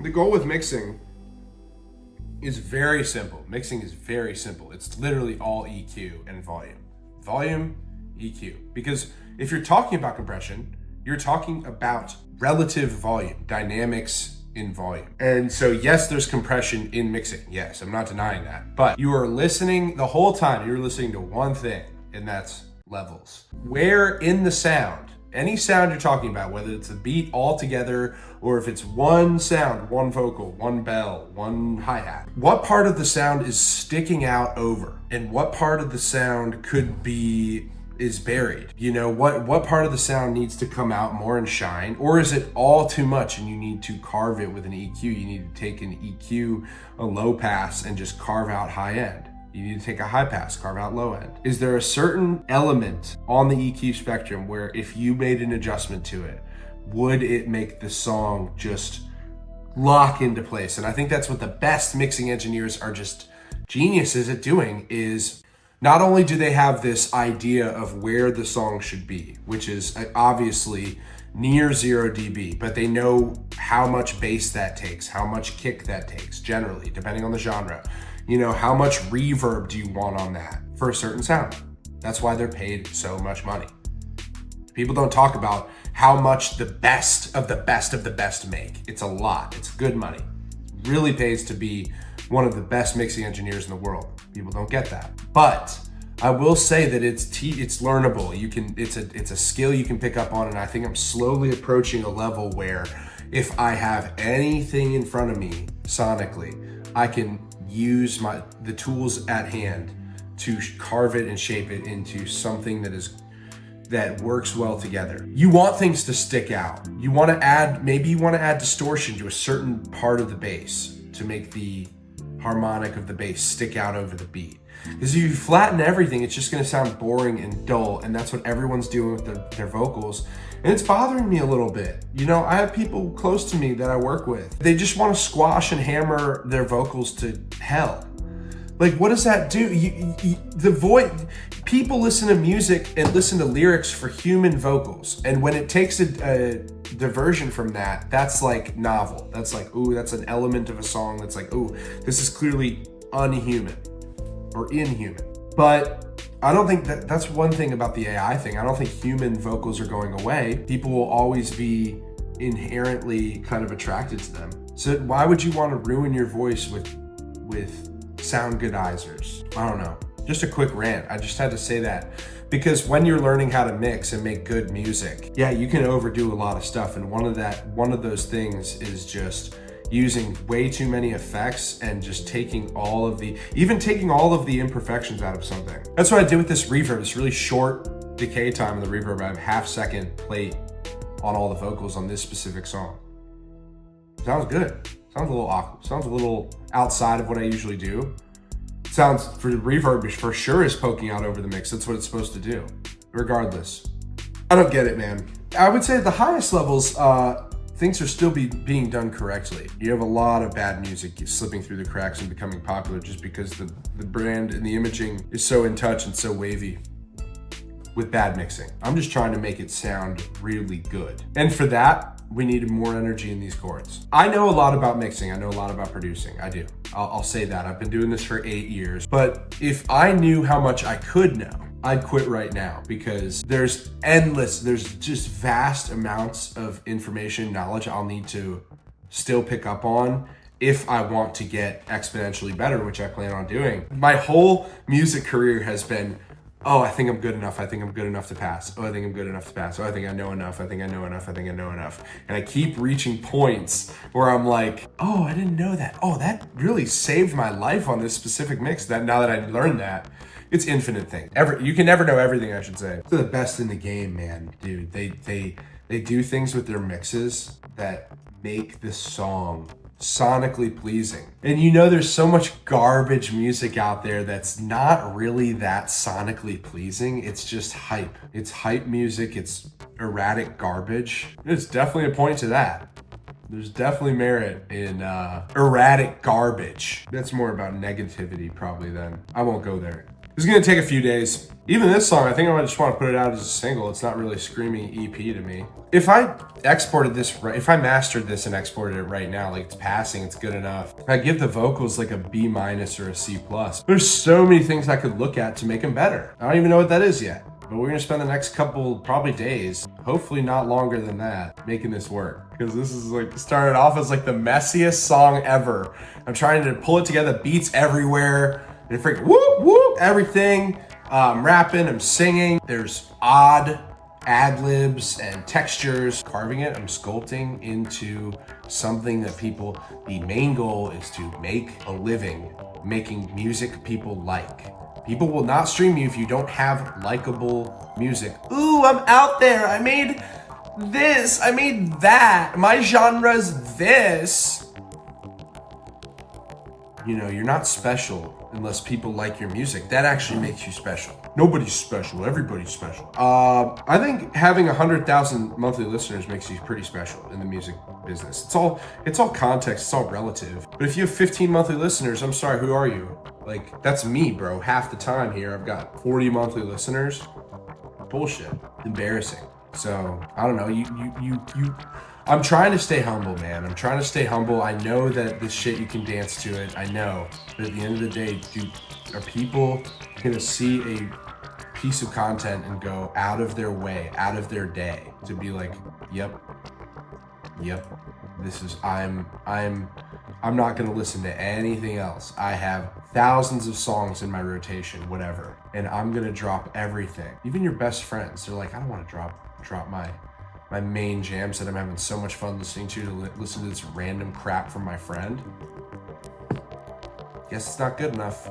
The goal with mixing is very simple. Mixing is very simple. It's literally all EQ and volume. Volume, EQ. Because if you're talking about compression, you're talking about relative volume, dynamics in volume. And so yes, there's compression in mixing. Yes, I'm not denying that. But you are listening the whole time, you're listening to one thing, and that's levels. Where in the sound, any sound you're talking about, whether it's a beat all together or if it's one sound, one vocal, one bell, one hi-hat, what part of the sound is sticking out over and what part of the sound is buried? You know, what part of the sound needs to come out more and shine, or is it all too much and you need to carve it with an EQ? You need to take an EQ, a low pass, and just carve out high end. You need to take a high pass, carve out low end. Is there a certain element on the EQ spectrum where if you made an adjustment to it, would it make the song just lock into place? And I think that's what the best mixing engineers are just geniuses at doing, is not only do they have this idea of where the song should be, which is obviously near 0 dB, but they know how much bass that takes, how much kick that takes, generally, depending on the genre. You know, how much reverb do you want on that for a certain sound? That's why they're paid so much money. People don't talk about how much the best of the best of the best make. It's a lot. It's good money. It really pays to be one of the best mixing engineers in the world. People don't get that. But I will say that it's learnable. It's a skill you can pick up on, and I think I'm slowly approaching a level where if I have anything in front of me sonically, I can use the tools at hand to carve it and shape it into something that works well together. You want things to stick out. You want to add distortion to a certain part of the bass to make the harmonic of the bass stick out over the beat. Because if you flatten everything, it's just going to sound boring and dull, and that's what everyone's doing with their vocals. And it's bothering me a little bit. You know, I have people close to me that I work with. They just want to squash and hammer their vocals to hell. Like, what does that do? People listen to music and listen to lyrics for human vocals. And when it takes a diversion from that, that's like novel. That's like, ooh, that's an element of a song that's like, ooh, this is clearly unhuman or inhuman. But I don't think that's one thing about the AI thing. I don't think human vocals are going away. People will always be inherently kind of attracted to them. So why would you want to ruin your voice with sound goodizers? I don't know. Just a quick rant. I just had to say that because when you're learning how to mix and make good music, yeah, you can overdo a lot of stuff. And one of those things is just using way too many effects and just taking all of the imperfections out of something. That's what I did with this reverb, this really short decay time in the reverb. I have half-second plate on all the vocals on this specific song. Sounds good. Sounds a little awkward. Sounds a little outside of what I usually do. Sounds, for the reverb, for sure is poking out over the mix. That's what it's supposed to do. Regardless. I don't get it, man. I would say at the highest levels, things are still being done correctly. You have a lot of bad music slipping through the cracks and becoming popular just because the brand and the imaging is so in touch and so wavy with bad mixing. I'm just trying to make it sound really good. And for that, we needed more energy in these chords. I know a lot about mixing. I know a lot about producing. I do. I'll say that. I've been doing this for 8 years. But if I knew how much I could know, I'd quit right now, because there's just vast amounts of information, knowledge I'll need to still pick up on if I want to get exponentially better, which I plan on doing. My whole music career has been, oh, I think I'm good enough. I think I'm good enough to pass. Oh, I think I'm good enough to pass. Oh, I think I know enough. I think I know enough. I think I know enough. And I keep reaching points where I'm like, oh, I didn't know that. Oh, that really saved my life on this specific mix. Now that I learned that, it's infinite thing. You can never know everything, I should say. They're the best in the game, man, dude. They do things with their mixes that make the song sonically pleasing. And you know, there's so much garbage music out there that's not really that sonically pleasing. It's just hype. It's hype music. It's erratic garbage. There's definitely a point to that. There's definitely merit in erratic garbage. That's more about negativity probably then. I won't go there. It's gonna take a few days. Even this song, I think I just want to put it out as a single. It's not really screaming EP to me. If I exported this right, if I mastered this and exported it right now, like it's passing, it's good enough. I give the vocals like a B- or a C+. There's so many things I could look at to make them better. I don't even know what that is yet. But we're gonna spend the next couple, probably days, hopefully not longer than that, making this work. Because this is like, started off as like the messiest song ever. I'm trying to pull it together, beats everywhere, and freaking whoop, whoop, everything. I'm rapping, I'm singing. There's odd ad-libs and textures. Carving it, I'm sculpting into something that people, the main goal is to make a living making music people like. People will not stream you if you don't have likable music. Ooh, I'm out there. I made this. I made that. My genre's this. You know, you're not special unless people like your music. That actually makes you special. Nobody's special. Everybody's special. I think having 100,000 monthly listeners makes you pretty special in the music business. It's all context. It's all relative. But if you have 15 monthly listeners, I'm sorry, who are you? Like, that's me, bro. Half the time here, I've got 40 monthly listeners. Bullshit. Embarrassing. So, I don't know. I'm trying to stay humble, man. I'm trying to stay humble. I know that this shit, you can dance to it. I know. But at the end of the day, dude, are people gonna see a piece of content and go out of their way, out of their day to be like, yep, this is, I'm not gonna listen to anything else. I have thousands of songs in my rotation, whatever, and I'm gonna drop everything. Even your best friends, they're like, I don't want to drop my main jams that I'm having so much fun listening to listen to this random crap from my friend. Guess it's not good enough.